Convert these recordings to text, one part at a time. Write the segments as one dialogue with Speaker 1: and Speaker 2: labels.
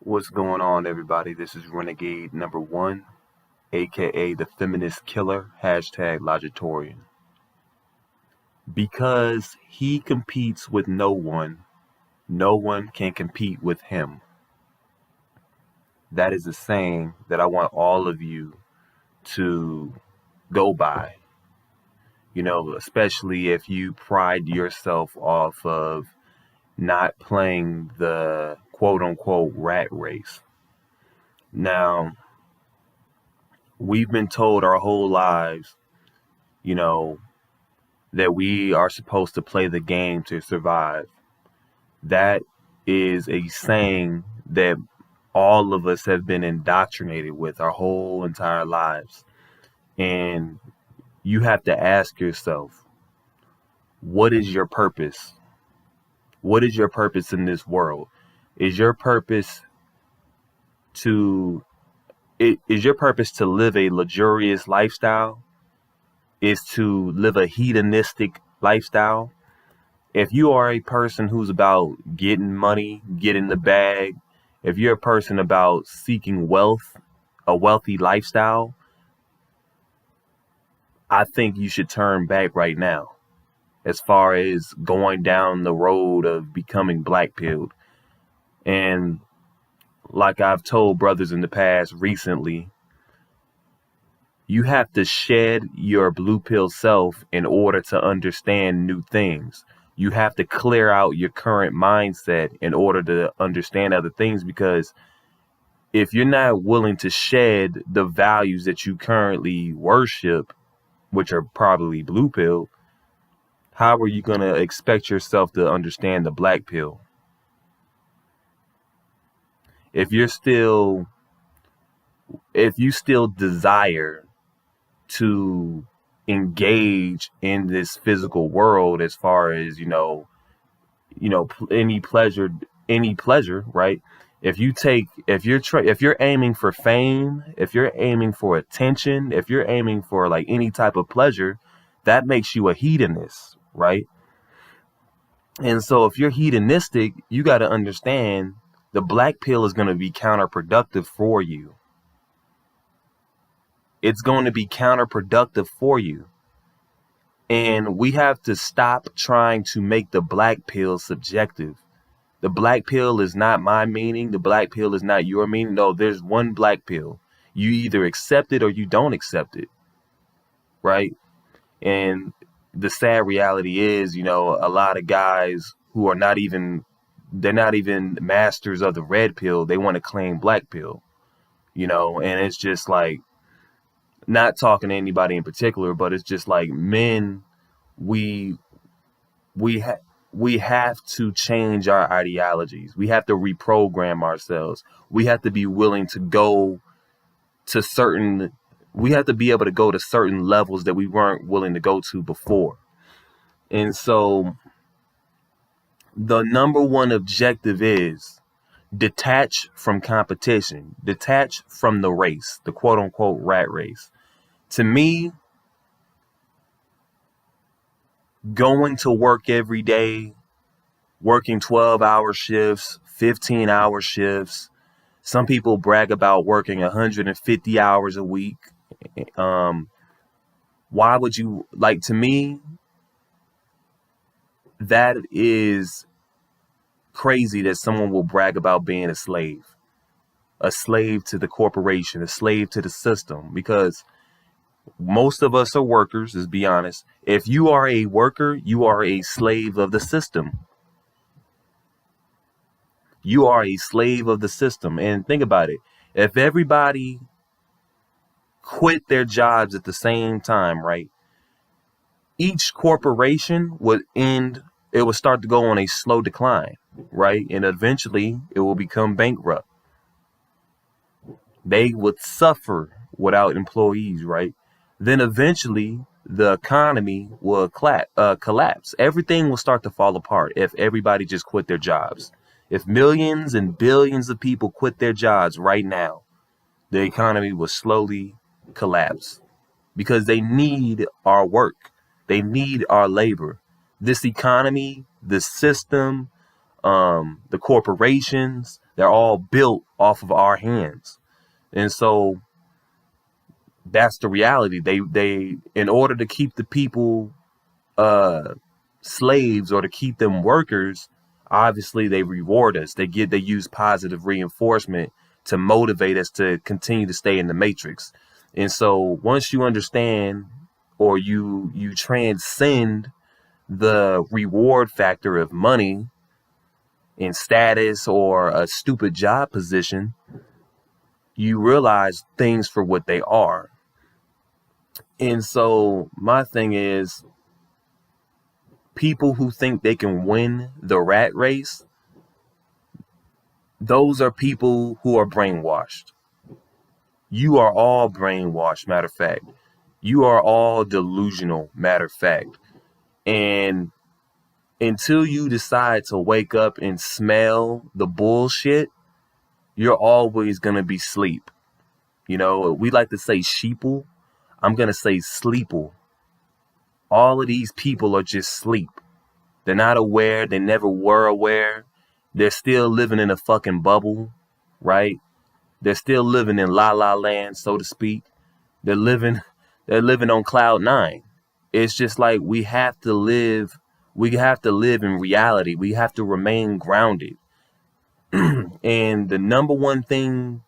Speaker 1: What's going on, everybody? This is Renegade number one, aka the feminist killer, hashtag Logitorian. Because he competes with no one can compete with him. That is a saying that I want all of you to go by, especially if you pride yourself off of not playing the quote unquote rat race. Now, we've been told our whole lives, you know, that we are supposed to play the game to survive. That is a saying that all of us have been indoctrinated with our whole entire lives. And you have to ask yourself, what is your purpose? What is your purpose in this world? Is your purpose to is your purpose to live a luxurious lifestyle? Is to live a hedonistic lifestyle? If you are a person who's about getting money, getting the bag, if you're a person about seeking wealth, a wealthy lifestyle, I think you should turn back right now as far as going down the road of becoming black pilled. And like I've told brothers in the past recently, you have to shed your blue pill self in order to understand new things. You have to clear out your current mindset in order to understand other things, because if you're not willing to shed the values that you currently worship, which are probably blue pill, how are you going to expect yourself to understand the black pill? If you still desire to engage in this physical world, as far as any pleasure, right? If you're aiming for fame, if you're aiming for attention, if you're aiming for like any type of pleasure, that makes you a hedonist, right? And so if you're hedonistic, you got to understand the black pill is going to be counterproductive for you. It's going to be counterproductive for you. And we have to stop trying to make the black pill subjective. The black pill is not my meaning. The black pill is not your meaning. No, there's one black pill. You either accept it or you don't accept it. Right? And the sad reality is, a lot of guys who are they're not even masters of the red pill. They want to claim black pill, and it's just like, not talking to anybody in particular, but it's just like men, we have to change our ideologies. We have to reprogram ourselves. We have to be willing to go to we have to be able to go to certain levels that we weren't willing to go to before. And so the number one objective is detach from competition, detach from the race, the quote unquote rat race. To me, going to work every day, working 12-hour shifts, 15-hour shifts. Some people brag about working 150 hours a week. Why would you, to me, that is crazy that someone will brag about being a slave to the corporation, a slave to the system, because most of us are workers, let's be honest. If you are a worker, you are a slave of the system. You are a slave of the system. And think about it. If everybody quit their jobs at the same time, right? Each corporation would start to go on a slow decline, right? And eventually it will become bankrupt. They would suffer without employees, right? Then eventually the economy will collapse. Everything will start to fall apart if everybody just quit their jobs. If millions and billions of people quit their jobs right now, the economy will slowly collapse, because they need our work. They need our labor. This economy, the system, the corporations, they're all built off of our hands. And so that's the reality. They in order to keep the people slaves or to keep them workers, obviously they reward us. They use positive reinforcement to motivate us to continue to stay in the matrix. And so once you understand or you transcend the reward factor of money and status or a stupid job position, you realize things for what they are. And so my thing is, people who think they can win the rat race, those are people who are brainwashed. You are all brainwashed, matter of fact. You are all delusional, matter of fact. And until you decide to wake up and smell the bullshit, you're always going to be sleep. You know, we like to say sheeple. I'm going to say sleeple. All of these people are just sleep. They're not aware. They never were aware. They're still living in a fucking bubble, right? They're still living in la la land, so to speak. They're living on cloud nine. It's just like we have to live in reality. We have to remain grounded. And the number one thing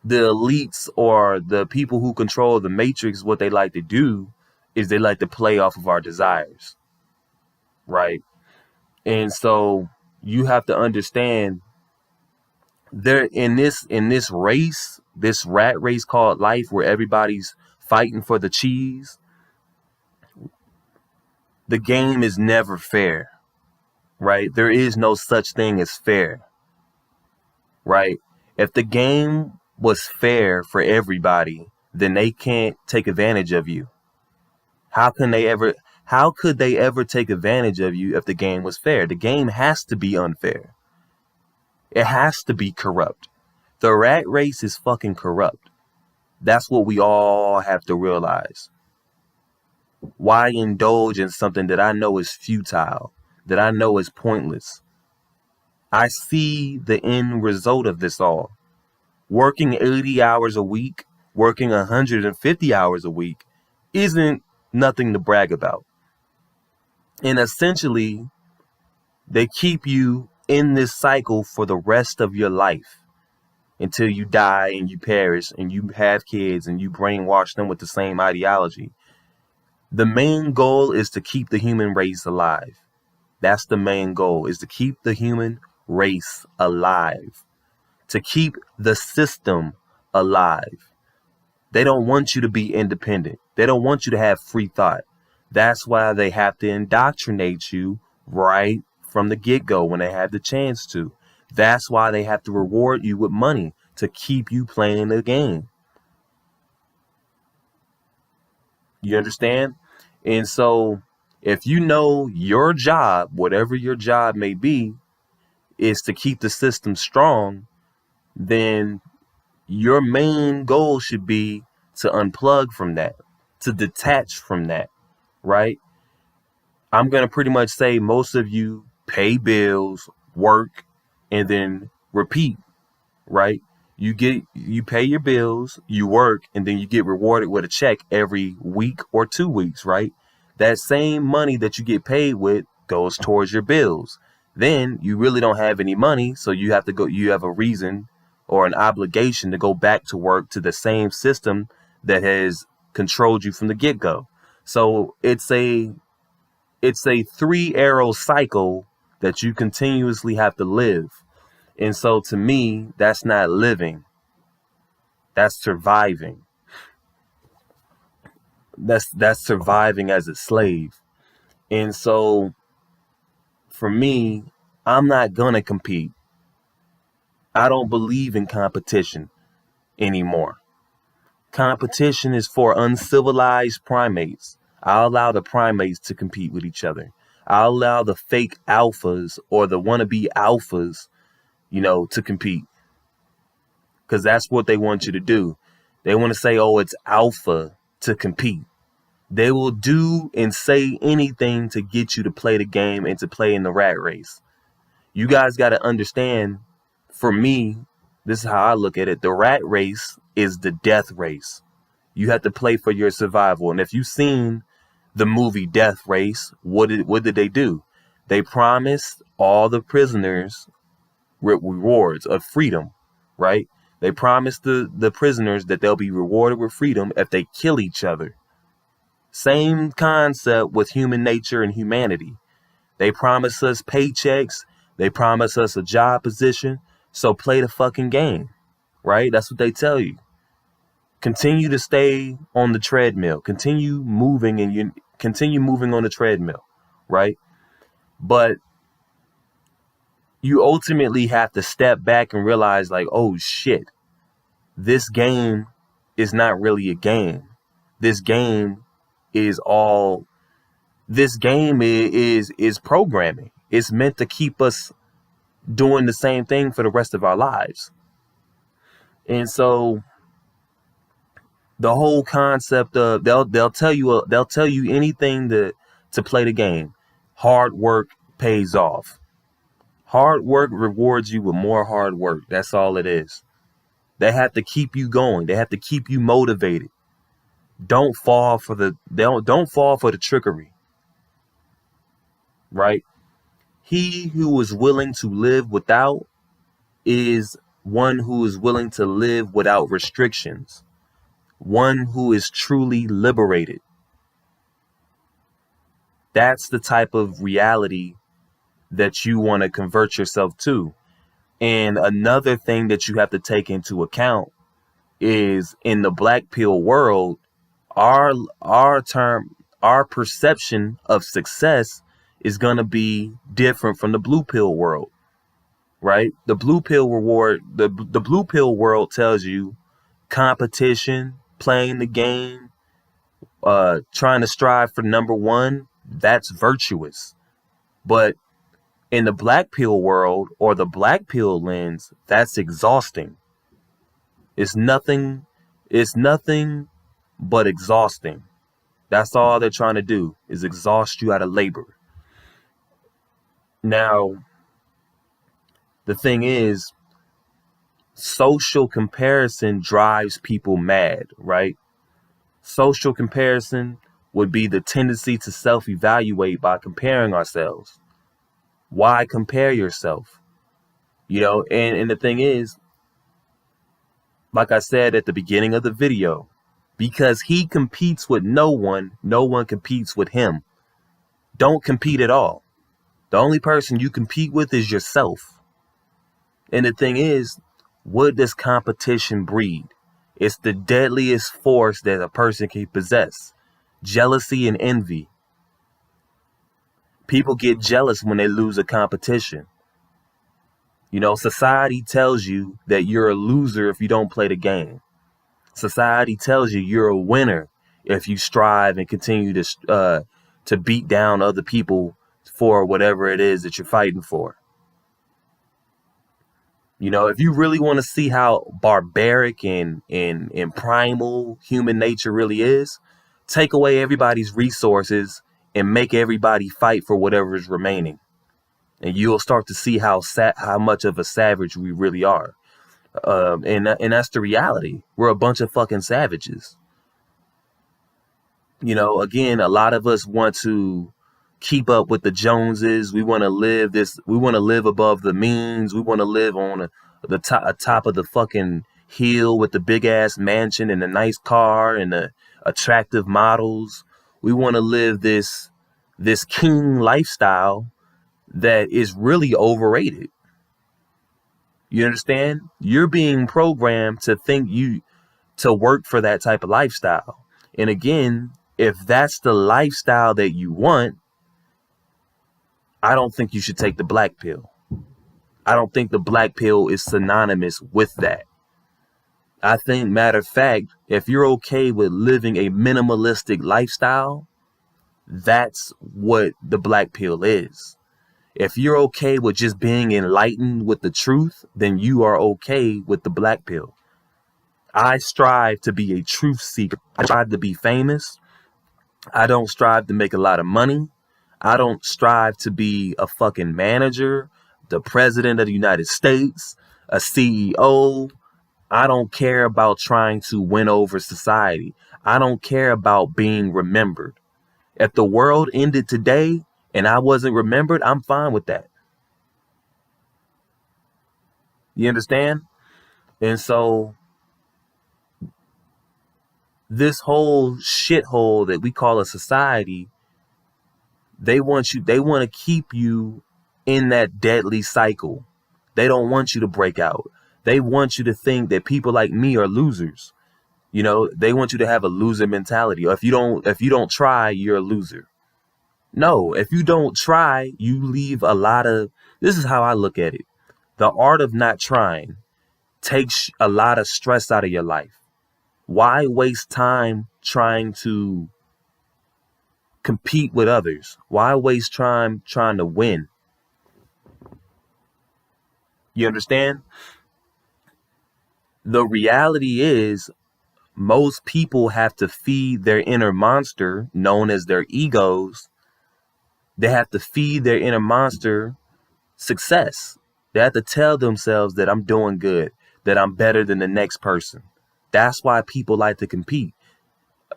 Speaker 1: the elites or the people who control the matrix, what they like to do is they like to play off of our desires, right? And so you have to understand, there in this race, this rat race called life, where everybody's fighting for the cheese, the game is never fair, right? There is no such thing as fair, right? If the game was fair for everybody, then they can't take advantage of you. How could they ever take advantage of you if the game was fair? The game has to be unfair. It has to be corrupt. The rat race is fucking corrupt. That's what we all have to realize. Why indulge in something that I know is futile, that I know is pointless? I see the end result of this all. Working 80 hours a week, working 150 hours a week isn't nothing to brag about. And essentially, they keep you in this cycle for the rest of your life until you die and you perish and you have kids and you brainwash them with the same ideology. The main goal is to keep the human race alive. That's the main goal, is to keep the human race alive, to keep the system alive. They don't want you to be independent. They don't want you to have free thought. That's why they have to indoctrinate you right from the get-go when they have the chance to. That's why they have to reward you with money to keep you playing the game. You understand? And so if you know your job, whatever your job may be, is to keep the system strong, then your main goal should be to unplug from that, to detach from that, right? I'm going to pretty much say most of you pay bills, work, and then repeat, right? You pay your bills, you work, and then you get rewarded with a check every week or 2 weeks, right? That same money that you get paid with goes towards your bills. Then you really don't have any money, so you have a reason or an obligation to go back to work to the same system that has controlled you from the get-go. So it's a 3-arrow cycle that you continuously have to live. And so to me, that's not living. That's surviving. That's surviving as a slave. And so for me, I'm not gonna compete. I don't believe in competition anymore. Competition is for uncivilized primates. I'll allow the primates to compete with each other. I'll allow the fake alphas or the wannabe alphas, to compete. Because that's what they want you to do. They want to say, oh, it's alpha to compete. They will do and say anything to get you to play the game and to play in the rat race. You guys got to understand, for me, this is how I look at it. The rat race is the death race. You have to play for your survival. And if you've seen the movie Death Race, what did they do? They promised all the prisoners rewards of freedom, right? They promised the prisoners that they'll be rewarded with freedom if they kill each other. Same concept with human nature and humanity. They promise us paychecks. They promise us a job position. So play the fucking game, right? That's what they tell you. Continue to stay on the treadmill. Continue moving and you continue moving on the treadmill, right? But you ultimately have to step back and realize, like, oh shit, this game is not really a game. This game is all. This game is programming. It's meant to keep us doing the same thing for the rest of our lives. And so the whole concept of they'll tell you anything to play the game. Hard work pays off. Hard work rewards you with more hard work. That's all it is. They have to keep you going. They have to keep you motivated. Don't fall for the trickery. Right? He who is willing to live without is one who is willing to live without restrictions. One who is truly liberated. That's the type of reality that you want to convert yourself to. And another thing that you have to take into account is, in the black pill world, our perception of success is going to be different from the blue pill world, right? The blue pill world tells you competition, playing the game, trying to strive for number one, that's virtuous. But in the black pill world, or the black pill lens, that's exhausting. It's nothing but exhausting. That's all they're trying to do, is exhaust you out of labor. Now, the thing is, social comparison drives people mad, right? Social comparison would be the tendency to self-evaluate by comparing ourselves. Why compare yourself? And the thing is, like I said at the beginning of the video, because he competes with no one competes with him. Don't compete at all. The only person you compete with is yourself. And the thing is, what does competition breed? It's the deadliest force that a person can possess. Jealousy and envy. People get jealous when they lose a competition. Society tells you that you're a loser if you don't play the game. Society tells you you're a winner if you strive and continue to beat down other people for whatever it is that you're fighting for. If you really want to see how barbaric and primal human nature really is, take away everybody's resources and make everybody fight for whatever is remaining. And you'll start to see how much of a savage we really are. And that's the reality. We're a bunch of fucking savages. Again, a lot of us want to keep up with the Joneses. We want to live above the means. We want to live on the top of the fucking hill with the big ass mansion and a nice car and the attractive models. We want to live this king lifestyle that is really overrated. You understand? You're being programmed to think to work for that type of lifestyle. And again, if that's the lifestyle that you want, I don't think you should take the black pill. I don't think the black pill is synonymous with that. I think, matter of fact, if you're okay with living a minimalistic lifestyle, that's what the black pill is. If you're okay with just being enlightened with the truth, then you are okay with the black pill. I strive to be a truth seeker. I strive to be famous. I don't strive to make a lot of money. I don't strive to be a fucking manager, the president of the United States, a CEO. I don't care about trying to win over society. I don't care about being remembered. If the world ended today and I wasn't remembered, I'm fine with that. You understand? And so this whole shithole that we call a society, they want to keep you in that deadly cycle. They don't want you to break out. They want you to think that people like me are losers. They want you to have a loser mentality. Or if you don't try, you're a loser. No, if you don't try, you leave a lot of, this is how I look at it. The art of not trying takes a lot of stress out of your life. Why waste time trying to compete with others? Why waste time trying to win? You understand? The reality is most people have to feed their inner monster known as their egos. They have to feed their inner monster success. They have to tell themselves that I'm doing good, that I'm better than the next person. That's why people like to compete.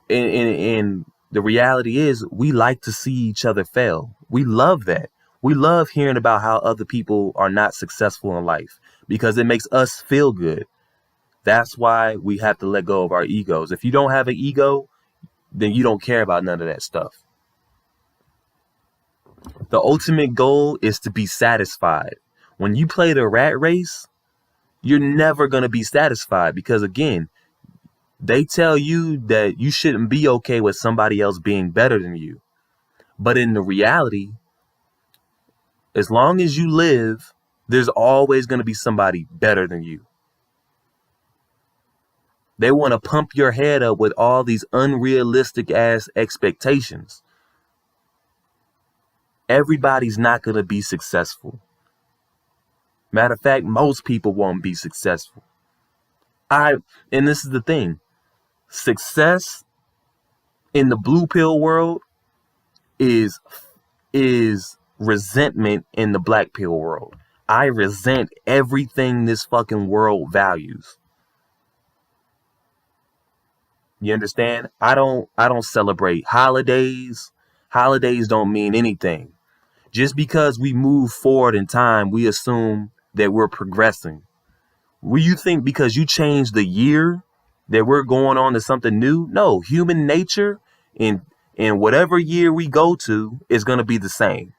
Speaker 1: And the reality is we like to see each other fail. We love that. We love hearing about how other people are not successful in life because it makes us feel good. That's why we have to let go of our egos. If you don't have an ego, then you don't care about none of that stuff. The ultimate goal is to be satisfied. When you play the rat race, you're never going to be satisfied because, again, they tell you that you shouldn't be okay with somebody else being better than you. But in the reality, as long as you live, there's always going to be somebody better than you. They want to pump your head up with all these unrealistic ass expectations. Everybody's not going to be successful. Matter of fact, most people won't be successful. And this is the thing. Success in the blue pill world is resentment in the black pill world. I resent everything this fucking world values. You understand? I don't celebrate holidays. Holidays don't mean anything. Just because we move forward in time, we assume that we're progressing. Will you think because you changed the year that we're going on to something new? No, human nature in whatever year we go to is going to be the same.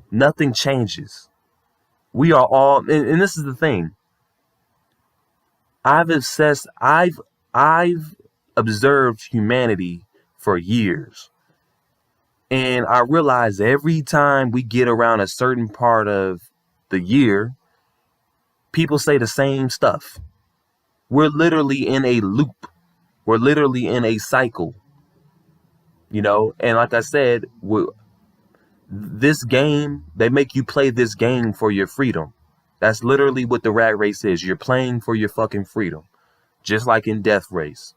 Speaker 1: Nothing changes. We are all, and this is the thing. I've observed humanity for years. And I realize every time we get around a certain part of the year, people say the same stuff. We're literally in a loop. We're literally in a cycle. And like I said, this game, they make you play this game for your freedom. That's literally what the rat race is. You're playing for your fucking freedom. Just like in Death Race.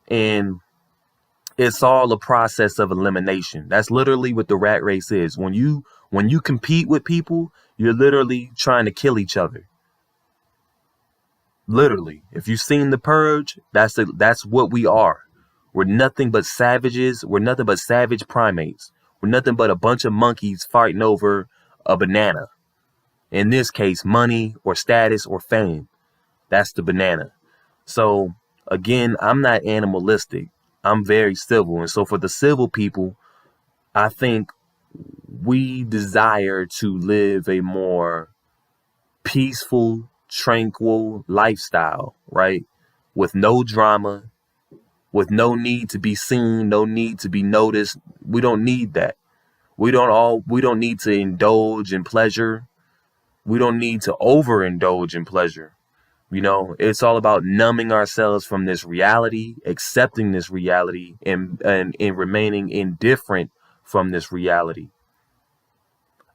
Speaker 1: And it's all a process of elimination. That's literally what the rat race is. When you compete with people, you're literally trying to kill each other. Literally. If you've seen The Purge, that's what we are. We're nothing but savages. We're nothing but savage primates. We're nothing but a bunch of monkeys fighting over a banana. In this case, money or status or fame. That's the banana. So, again, I'm not animalistic. I'm very civil. And so for the civil people, I think we desire to live a more peaceful, tranquil lifestyle, right? With no drama, with no need to be seen, no need to be noticed. We don't need that. We don't need to indulge in pleasure. We don't need to overindulge in pleasure. It's all about numbing ourselves from this reality, accepting this reality, and remaining indifferent from this reality.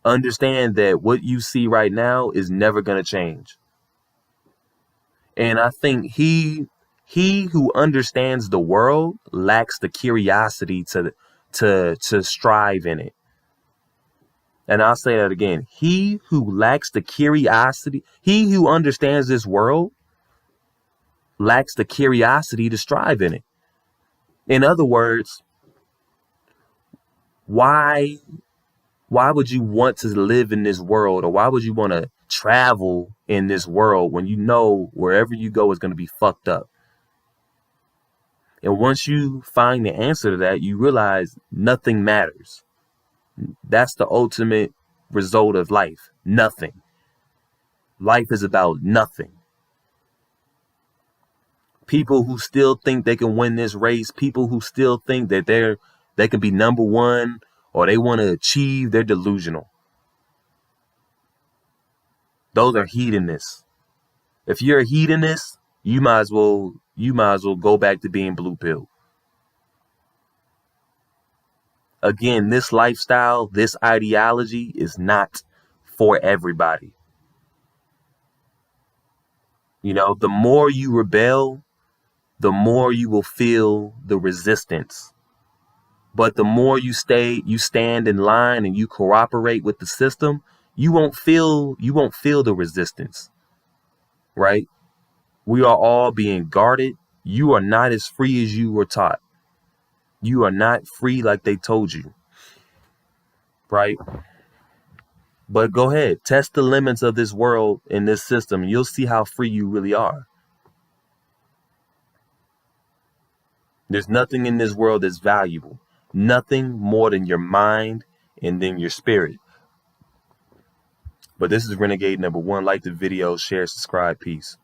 Speaker 1: Understand that what you see right now is never going to change. And I think he who understands the world lacks the curiosity to strive in it. And I'll say that again. He who lacks the curiosity, he who understands this world lacks the curiosity to strive in it. In other words, why would you want to live in this world, or why would you want to travel in this world when you know wherever you go is going to be fucked up? And once you find the answer to that, you realize nothing matters. That's the ultimate result of life. Nothing. Life is about nothing. People who still think they can win this race, people who still think that they can be number one, or they want to achieve, they're delusional. Those are hedonists. If you're a hedonist, you might as well go back to being blue pill. Again, this lifestyle, this ideology is not for everybody. You know, the more you rebel, the more you will feel the resistance. But the more you stand in line and you cooperate with the system, you won't feel the resistance. Right? We are all being guarded. You are not as free as you were taught. You are not free like they told you. Right? But go ahead, test the limits of this world in this system, and you'll see how free you really are. There's nothing in this world that's valuable. Nothing more than your mind and then your spirit. But this is Renegade number 1. Like the video, share, subscribe, peace.